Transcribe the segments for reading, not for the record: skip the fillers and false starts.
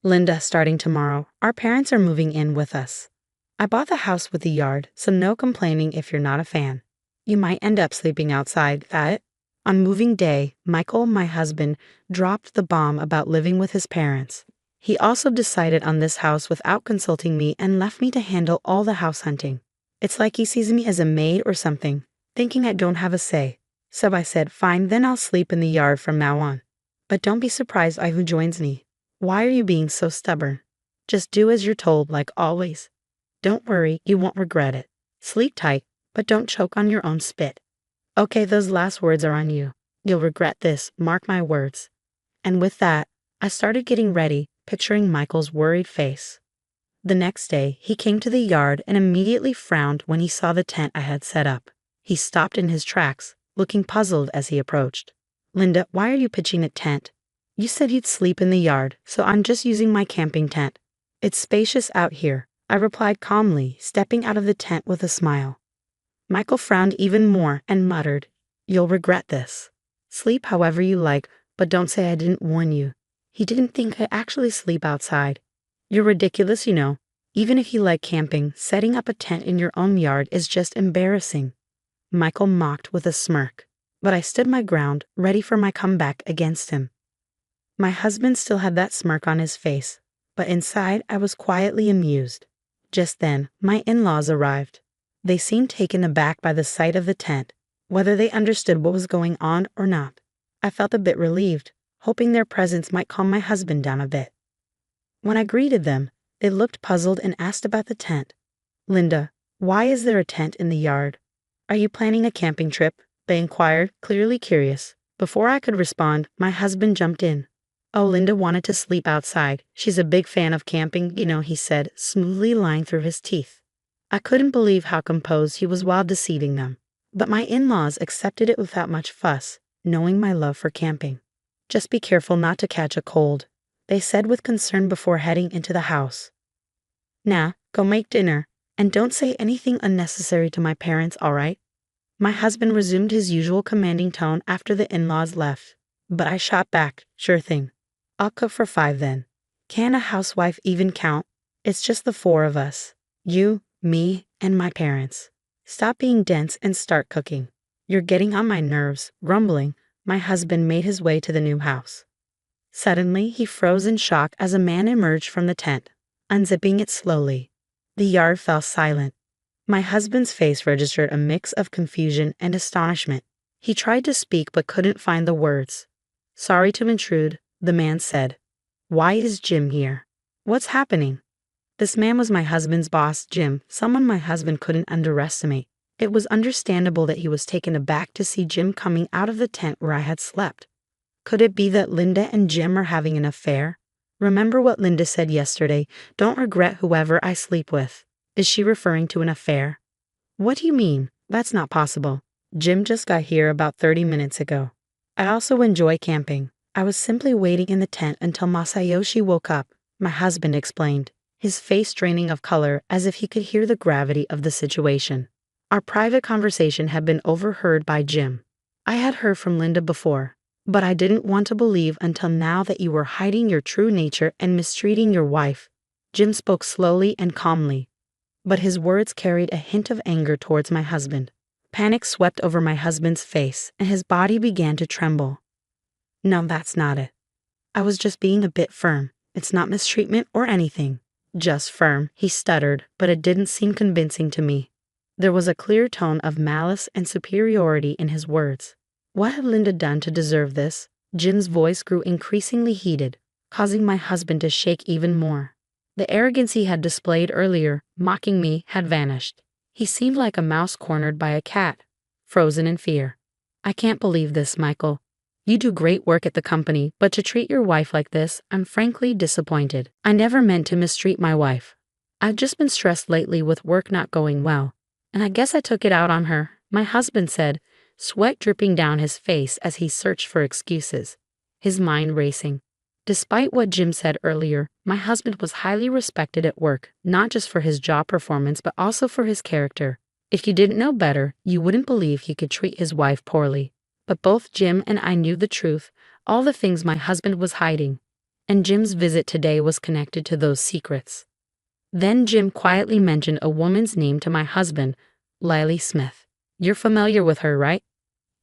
Linda, starting tomorrow, our parents are moving in with us. I bought the house with the yard, so no complaining if you're not a fan. You might end up sleeping outside, that. On moving day, Michael, my husband, dropped the bomb about living with his parents. He also decided on this house without consulting me and left me to handle all the house hunting. It's like he sees me as a maid or something, thinking I don't have a say. So I said, fine, then I'll sleep in the yard from now on. But don't be surprised by who joins me. Why are you being so stubborn? Just do as you're told, like always. Don't worry, you won't regret it. Sleep tight, but don't choke on your own spit. Okay, those last words are on you. You'll regret this, mark my words. And with that, I started getting ready, picturing Michael's worried face. The next day, he came to the yard and immediately frowned when he saw the tent I had set up. He stopped in his tracks, looking puzzled as he approached. Linda, why are you pitching a tent? You said you'd sleep in the yard, so I'm just using my camping tent. It's spacious out here, I replied calmly, stepping out of the tent with a smile. Michael frowned even more and muttered, You'll regret this. Sleep however you like, but don't say I didn't warn you. He didn't think I actually sleep outside. You're ridiculous, you know. Even if you like camping, setting up a tent in your own yard is just embarrassing. Michael mocked with a smirk, but I stood my ground, ready for my comeback against him. My husband still had that smirk on his face, but inside I was quietly amused. Just then, my in-laws arrived. They seemed taken aback by the sight of the tent, whether they understood what was going on or not. I felt a bit relieved, hoping their presence might calm my husband down a bit. When I greeted them, they looked puzzled and asked about the tent. Linda, why is there a tent in the yard? Are you planning a camping trip? They inquired, clearly curious. Before I could respond, my husband jumped in. Oh, Linda wanted to sleep outside. She's a big fan of camping, you know, he said, smoothly lying through his teeth. I couldn't believe how composed he was while deceiving them. But my in-laws accepted it without much fuss, knowing my love for camping. Just be careful not to catch a cold, they said with concern before heading into the house. Now, go make dinner, and don't say anything unnecessary to my parents, all right? My husband resumed his usual commanding tone after the in-laws left, but I shot back, sure thing. I'll cook for 5 then. Can a housewife even count? It's just the 4 of us. You, me, and my parents. Stop being dense and start cooking. You're getting on my nerves. Grumbling, my husband made his way to the new house. Suddenly, he froze in shock as a man emerged from the tent, unzipping it slowly. The yard fell silent. My husband's face registered a mix of confusion and astonishment. He tried to speak but couldn't find the words. Sorry to intrude, the man said. Why is Jim here? What's happening? This man was my husband's boss, Jim, someone my husband couldn't underestimate. It was understandable that he was taken aback to see Jim coming out of the tent where I had slept. Could it be that Linda and Jim are having an affair? Remember what Linda said yesterday, don't regret whoever I sleep with. Is she referring to an affair? What do you mean? That's not possible. Jim just got here about 30 minutes ago. I also enjoy camping. I was simply waiting in the tent until Masayoshi woke up, my husband explained, his face draining of color as if he could hear the gravity of the situation. Our private conversation had been overheard by Jim. I had heard from Linda before, but I didn't want to believe until now that you were hiding your true nature and mistreating your wife. Jim spoke slowly and calmly, but his words carried a hint of anger towards my husband. Panic swept over my husband's face, and his body began to tremble. No, that's not it. I was just being a bit firm. It's not mistreatment or anything. Just firm, he stuttered, but it didn't seem convincing to me. There was a clear tone of malice and superiority in his words. What had Linda done to deserve this? Jim's voice grew increasingly heated, causing my husband to shake even more. The arrogance he had displayed earlier, mocking me, had vanished. He seemed like a mouse cornered by a cat, frozen in fear. I can't believe this, Michael. You do great work at the company, but to treat your wife like this, I'm frankly disappointed. I never meant to mistreat my wife. I've just been stressed lately with work not going well, and I guess I took it out on her, my husband said, sweat dripping down his face as he searched for excuses, his mind racing. Despite what Jim said earlier, my husband was highly respected at work, not just for his job performance but also for his character. If you didn't know better, you wouldn't believe he could treat his wife poorly. But both Jim and I knew the truth, all the things my husband was hiding. and Jim's visit today was connected to those secrets. Then Jim quietly mentioned a woman's name to my husband, Lily Smith. You're familiar with her, right?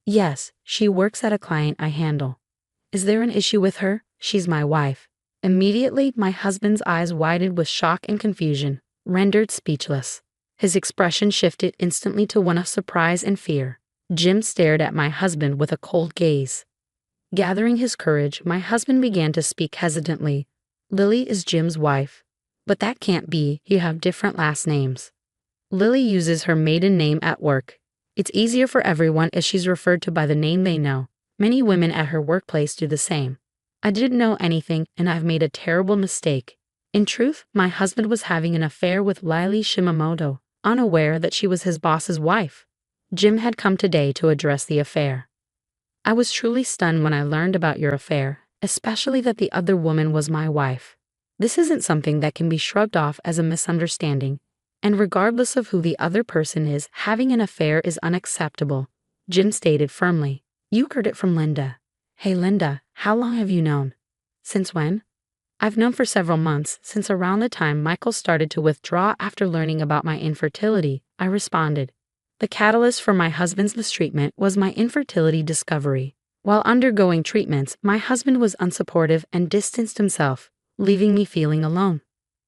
Yes, she works at a client I handle. Is there an issue with her? She's my wife. Immediately, my husband's eyes widened with shock and confusion, rendered speechless. His expression shifted instantly to one of surprise and fear. Jim stared at my husband with a cold gaze. Gathering his courage, my husband began to speak hesitantly. Lily is Jim's wife. But that can't be, you have different last names. Lily uses her maiden name at work. It's easier for everyone if she's referred to by the name they know. Many women at her workplace do the same. I didn't know anything, and I've made a terrible mistake. In truth, my husband was having an affair with Lily Shimamoto, unaware that she was his boss's wife. Jim had come today to address the affair. I was truly stunned when I learned about your affair, especially that the other woman was my wife. This isn't something that can be shrugged off as a misunderstanding, and regardless of who the other person is, having an affair is unacceptable, Jim stated firmly. You heard it from Linda. Hey Linda, how long have you known? Since when? I've known for several months, since around the time Michael started to withdraw after learning about my infertility, I responded. The catalyst for my husband's mistreatment was my infertility discovery. While undergoing treatments, my husband was unsupportive and distanced himself, leaving me feeling alone.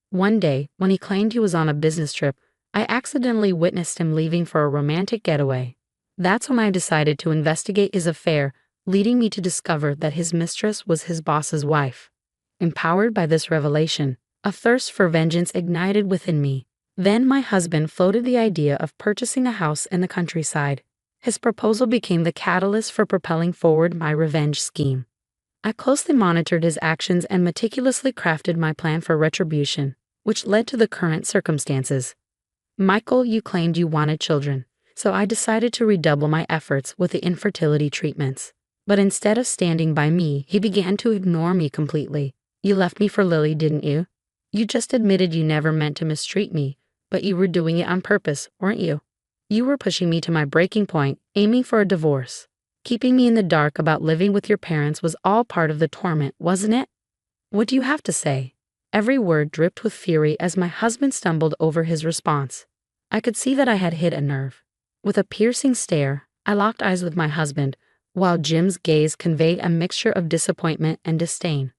One day, when he claimed he was on a business trip, I accidentally witnessed him leaving for a romantic getaway. That's when I decided to investigate his affair, leading me to discover that his mistress was his boss's wife. Empowered by this revelation, a thirst for vengeance ignited within me. Then my husband floated the idea of purchasing a house in the countryside. His proposal became the catalyst for propelling forward my revenge scheme. I closely monitored his actions and meticulously crafted my plan for retribution, which led to the current circumstances. Michael, you claimed you wanted children, so I decided to redouble my efforts with the infertility treatments. But instead of standing by me, he began to ignore me completely. You left me for Lily, didn't you? You just admitted you never meant to mistreat me, but you were doing it on purpose, weren't you? You were pushing me to my breaking point, aiming for a divorce. Keeping me in the dark about living with your parents was all part of the torment, wasn't it? What do you have to say? Every word dripped with fury as my husband stumbled over his response. I could see that I had hit a nerve. With a piercing stare, I locked eyes with my husband, while Jim's gaze conveyed a mixture of disappointment and disdain.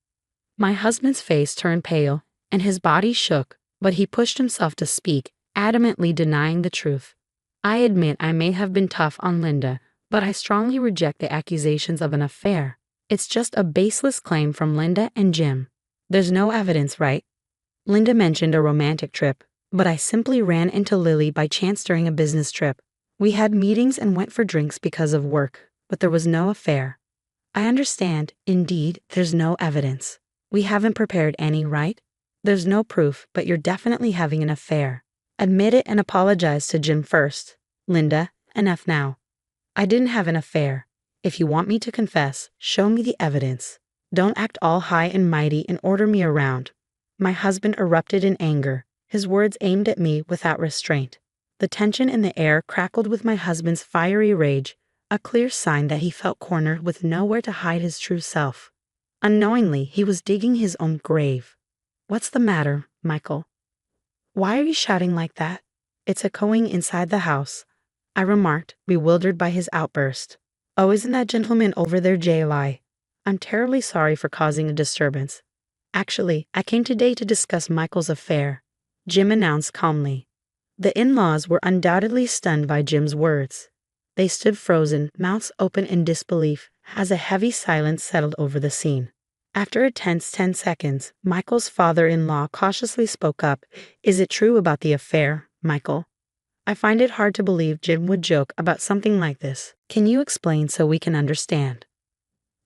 My husband's face turned pale, and his body shook, but he pushed himself to speak, adamantly denying the truth. I admit I may have been tough on Linda, but I strongly reject the accusations of an affair. It's just a baseless claim from Linda and Jim. There's no evidence, right? Linda mentioned a romantic trip, but I simply ran into Lily by chance during a business trip. We had meetings and went for drinks because of work, but there was no affair. I understand, indeed, there's no evidence. We haven't prepared any, right? There's no proof, but you're definitely having an affair. Admit it and apologize to Jim first. Linda, enough now. I didn't have an affair. If you want me to confess, show me the evidence. Don't act all high and mighty and order me around. My husband erupted in anger, his words aimed at me without restraint. The tension in the air crackled with my husband's fiery rage, a clear sign that he felt cornered with nowhere to hide his true self. Unknowingly, he was digging his own grave. What's the matter, Michael? Why are you shouting like that? It's echoing inside the house, I remarked, bewildered by his outburst. Oh, isn't that gentleman over there JLI? I'm terribly sorry for causing a disturbance. Actually, I came today to discuss Michael's affair, Jim announced calmly. The in-laws were undoubtedly stunned by Jim's words. They stood frozen, mouths open in disbelief, as a heavy silence settled over the scene. After a tense 10 seconds, Michael's father-in-law cautiously spoke up. Is it true about the affair, Michael? I find it hard to believe Jim would joke about something like this. Can you explain so we can understand?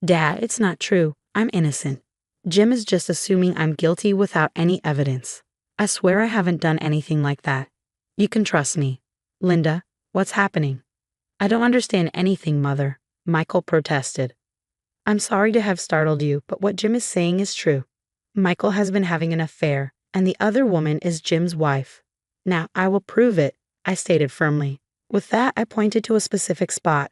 Dad, it's not true. I'm innocent. Jim is just assuming I'm guilty without any evidence. I swear I haven't done anything like that. You can trust me. Linda, what's happening? I don't understand anything, Mother, Michael protested. I'm sorry to have startled you, but what Jim is saying is true. Michael has been having an affair, and the other woman is Jim's wife. Now, I will prove it, I stated firmly. With that, I pointed to a specific spot.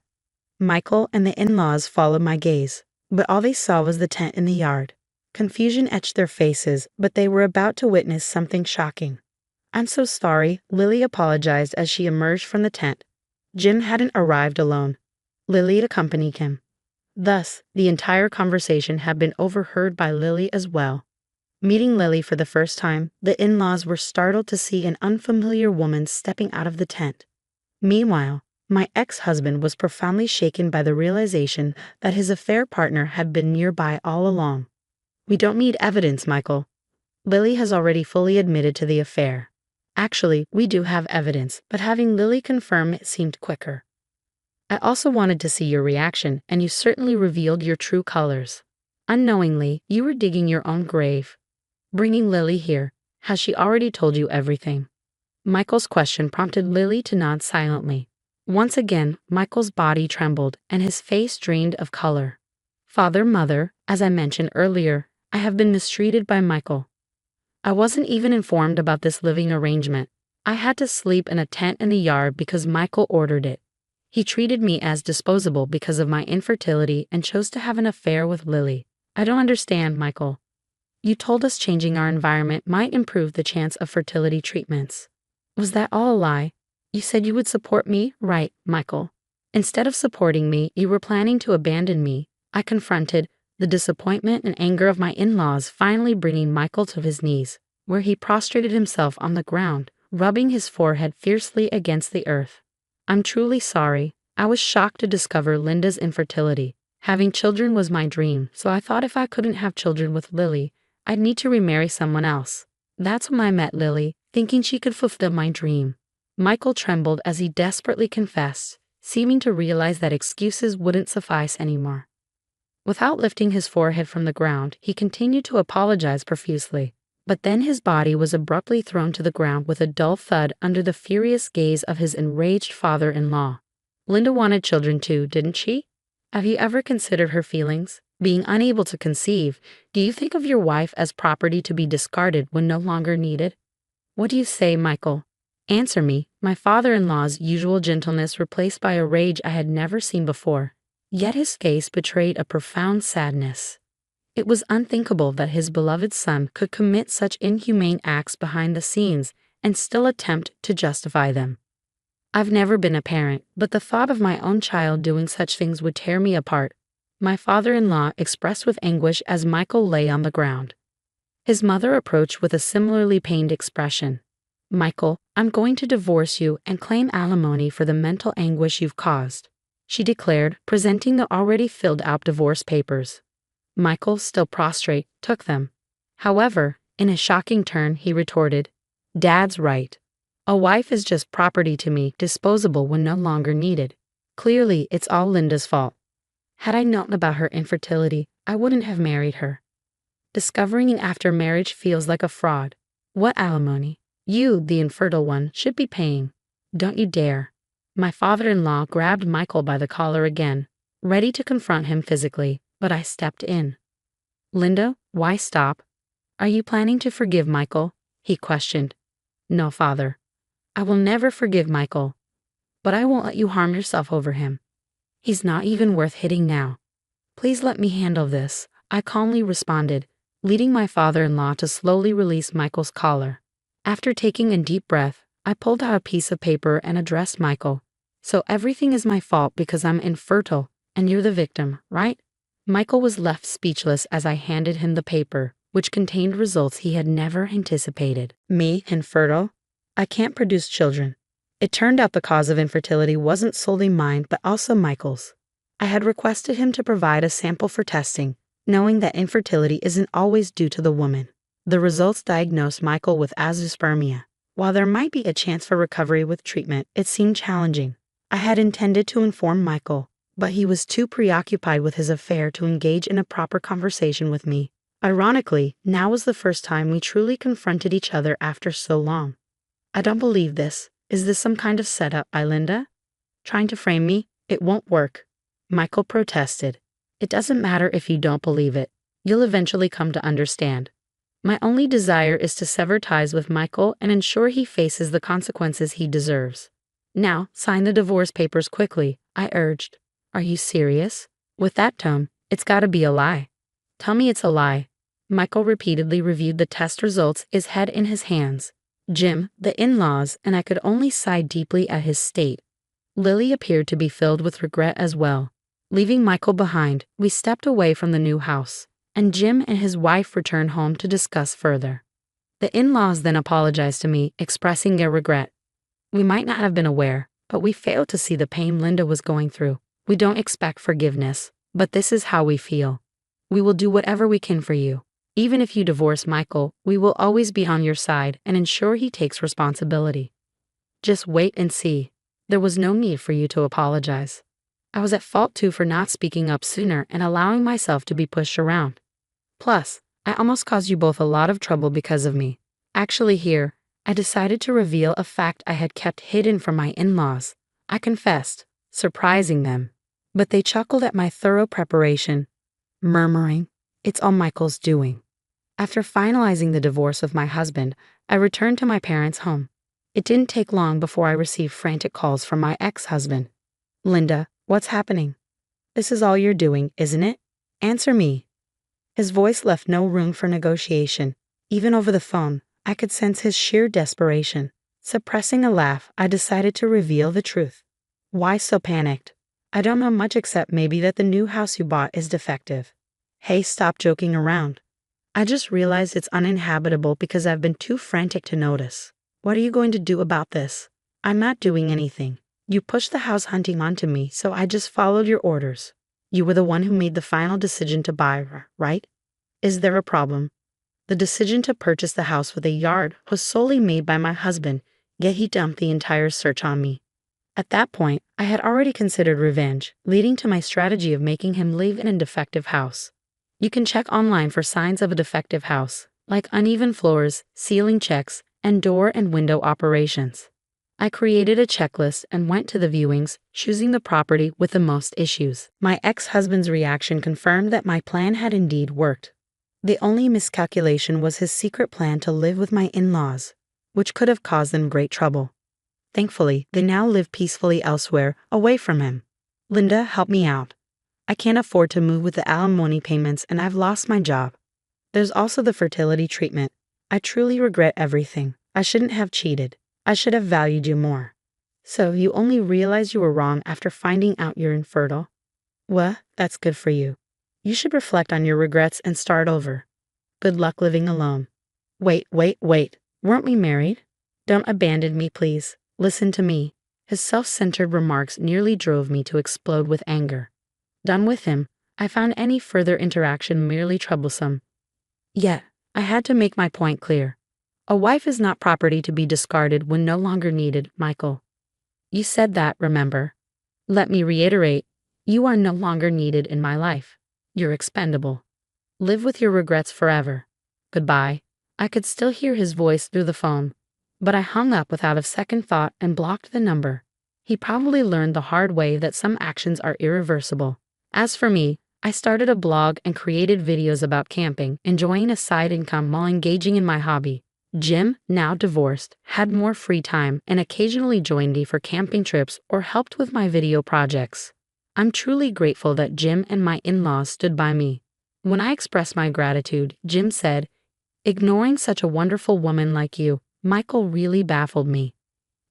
Michael and the in-laws followed my gaze, but all they saw was the tent in the yard. Confusion etched their faces, but they were about to witness something shocking. "I'm so sorry," Lily apologized as she emerged from the tent. Jim hadn't arrived alone. Lily accompanied him. Thus, the entire conversation had been overheard by Lily as well. Meeting Lily for the first time, the in-laws were startled to see an unfamiliar woman stepping out of the tent. Meanwhile, my ex-husband was profoundly shaken by the realization that his affair partner had been nearby all along. "We don't need evidence, Michael. Lily has already fully admitted to the affair." "Actually, we do have evidence, but having Lily confirm it seemed quicker. I also wanted to see your reaction, and you certainly revealed your true colors. Unknowingly, you were digging your own grave. Bringing Lily here, has she already told you everything?" Michael's question prompted Lily to nod silently. Once again, Michael's body trembled, and his face drained of color. "Father, mother, as I mentioned earlier, I have been mistreated by Michael. I wasn't even informed about this living arrangement. I had to sleep in a tent in the yard because Michael ordered it. He treated me as disposable because of my infertility and chose to have an affair with Lily. I don't understand, Michael. You told us changing our environment might improve the chance of fertility treatments. Was that all a lie? You said you would support me, right, Michael? Instead of supporting me, you were planning to abandon me." I confronted, the disappointment and anger of my in-laws finally bringing Michael to his knees, where he prostrated himself on the ground, rubbing his forehead fiercely against the earth. "I'm truly sorry. I was shocked to discover Linda's infertility. Having children was my dream, so I thought if I couldn't have children with Lily, I'd need to remarry someone else. That's when I met Lily, thinking she could fulfill my dream." Michael trembled as he desperately confessed, seeming to realize that excuses wouldn't suffice anymore. Without lifting his forehead from the ground, he continued to apologize profusely. But then his body was abruptly thrown to the ground with a dull thud under the furious gaze of his enraged father-in-law. "Linda wanted children too, didn't she? Have you ever considered her feelings? Being unable to conceive, do you think of your wife as property to be discarded when no longer needed? What do you say, Michael? Answer me." My father-in-law's usual gentleness replaced by a rage I had never seen before. Yet his face betrayed a profound sadness. It was unthinkable that his beloved son could commit such inhumane acts behind the scenes and still attempt to justify them. "I've never been a parent, but the thought of my own child doing such things would tear me apart," my father-in-law expressed with anguish as Michael lay on the ground. His mother approached with a similarly pained expression. "Michael, I'm going to divorce you and claim alimony for the mental anguish you've caused," she declared, presenting the already filled-out divorce papers. Michael, still prostrate, took them. However, in a shocking turn, he retorted, "Dad's right. A wife is just property to me, disposable when no longer needed. Clearly, it's all Linda's fault. Had I known about her infertility, I wouldn't have married her. Discovering after marriage feels like a fraud. What alimony? You, the infertile one, should be paying. Don't you dare." My father-in-law grabbed Michael by the collar again, ready to confront him physically, but I stepped in. "Linda, why stop? Are you planning to forgive Michael?" he questioned. "No, father. I will never forgive Michael. But I won't let you harm yourself over him. He's not even worth hitting now. Please let me handle this," I calmly responded, leading my father-in-law to slowly release Michael's collar. After taking a deep breath, I pulled out a piece of paper and addressed Michael. "So everything is my fault because I'm infertile, and you're the victim, right?" Michael was left speechless as I handed him the paper, which contained results he had never anticipated. "Me, infertile? I can't produce children." It turned out the cause of infertility wasn't solely mine, but also Michael's. I had requested him to provide a sample for testing, knowing that infertility isn't always due to the woman. The results diagnosed Michael with azoospermia. While there might be a chance for recovery with treatment, it seemed challenging. I had intended to inform Michael, but he was too preoccupied with his affair to engage in a proper conversation with me. Ironically, now was the first time we truly confronted each other after so long. "I don't believe this. Is this some kind of setup by Linda? Trying to frame me? It won't work," Michael protested. "It doesn't matter if you don't believe it. You'll eventually come to understand. My only desire is to sever ties with Michael and ensure he faces the consequences he deserves. Now, sign the divorce papers quickly," I urged. "Are you serious? With that tone, it's gotta be a lie. Tell me it's a lie." Michael repeatedly reviewed the test results, his head in his hands. Jim, the in-laws, and I could only sigh deeply at his state. Lily appeared to be filled with regret as well. Leaving Michael behind, we stepped away from the new house, and Jim and his wife returned home to discuss further. The in-laws then apologized to me, expressing their regret. We might not have been aware, but we failed to see the pain Linda was going through. We don't expect forgiveness, but this is how we feel. We will do whatever we can for you. Even if you divorce Michael, we will always be on your side and ensure he takes responsibility. Just wait and see. There was no need for you to apologize. I was at fault too for not speaking up sooner and allowing myself to be pushed around. Plus, I almost caused you both a lot of trouble because of me. Actually here, I decided to reveal a fact I had kept hidden from my in-laws. I confessed, surprising them. But they chuckled at my thorough preparation, murmuring, "It's all Michael's doing." After finalizing the divorce with my husband, I returned to my parents' home. It didn't take long before I received frantic calls from my ex-husband. "Linda, what's happening? This is all you're doing, isn't it? Answer me." His voice left no room for negotiation. Even over the phone, I could sense his sheer desperation. Suppressing a laugh, I decided to reveal the truth. "Why so panicked? I don't know much except maybe that the new house you bought is defective." "Hey, stop joking around. I just realized it's uninhabitable because I've been too frantic to notice. What are you going to do about this?" "I'm not doing anything. You pushed the house hunting onto me, so I just followed your orders. You were the one who made the final decision to buy her, right? Is there a problem?" The decision to purchase the house with a yard was solely made by my husband, yet he dumped the entire search on me. At that point, I had already considered revenge, leading to my strategy of making him live in a defective house. You can check online for signs of a defective house, like uneven floors, ceiling checks, and door and window operations. I created a checklist and went to the viewings, choosing the property with the most issues. My ex-husband's reaction confirmed that my plan had indeed worked. The only miscalculation was his secret plan to live with my in-laws, which could have caused them great trouble. Thankfully, they now live peacefully elsewhere, away from him. "Linda, help me out. I can't afford to move with the alimony payments and I've lost my job. There's also the fertility treatment. I truly regret everything. I shouldn't have cheated. I should have valued you more." "So you only realized you were wrong after finding out you're infertile? Well, that's good for you. You should reflect on your regrets and start over. Good luck living alone." Wait. Weren't we married? Don't abandon me, please. Listen to me." His self-centered remarks nearly drove me to explode with anger. Done with him, I found any further interaction merely troublesome. Yet, I had to make my point clear. A wife is not property to be discarded when no longer needed, Michael. You said that, remember? Let me reiterate, you are no longer needed in my life. You're expendable. Live with your regrets forever. Goodbye. I could still hear his voice through the phone, but I hung up without a second thought and blocked the number. He probably learned the hard way that some actions are irreversible. As for me, I started a blog and created videos about camping, enjoying a side income while engaging in my hobby. Jim, now divorced, had more free time and occasionally joined me for camping trips or helped with my video projects. I'm truly grateful that Jim and my in-laws stood by me. When I expressed my gratitude, Jim said, "Ignoring such a wonderful woman like you, Michael, really baffled me.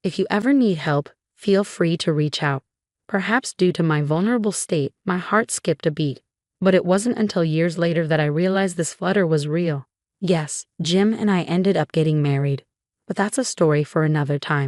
If you ever need help, feel free to reach out." Perhaps due to my vulnerable state, my heart skipped a beat. But it wasn't until years later that I realized this flutter was real. Yes, Jim and I ended up getting married. But that's a story for another time.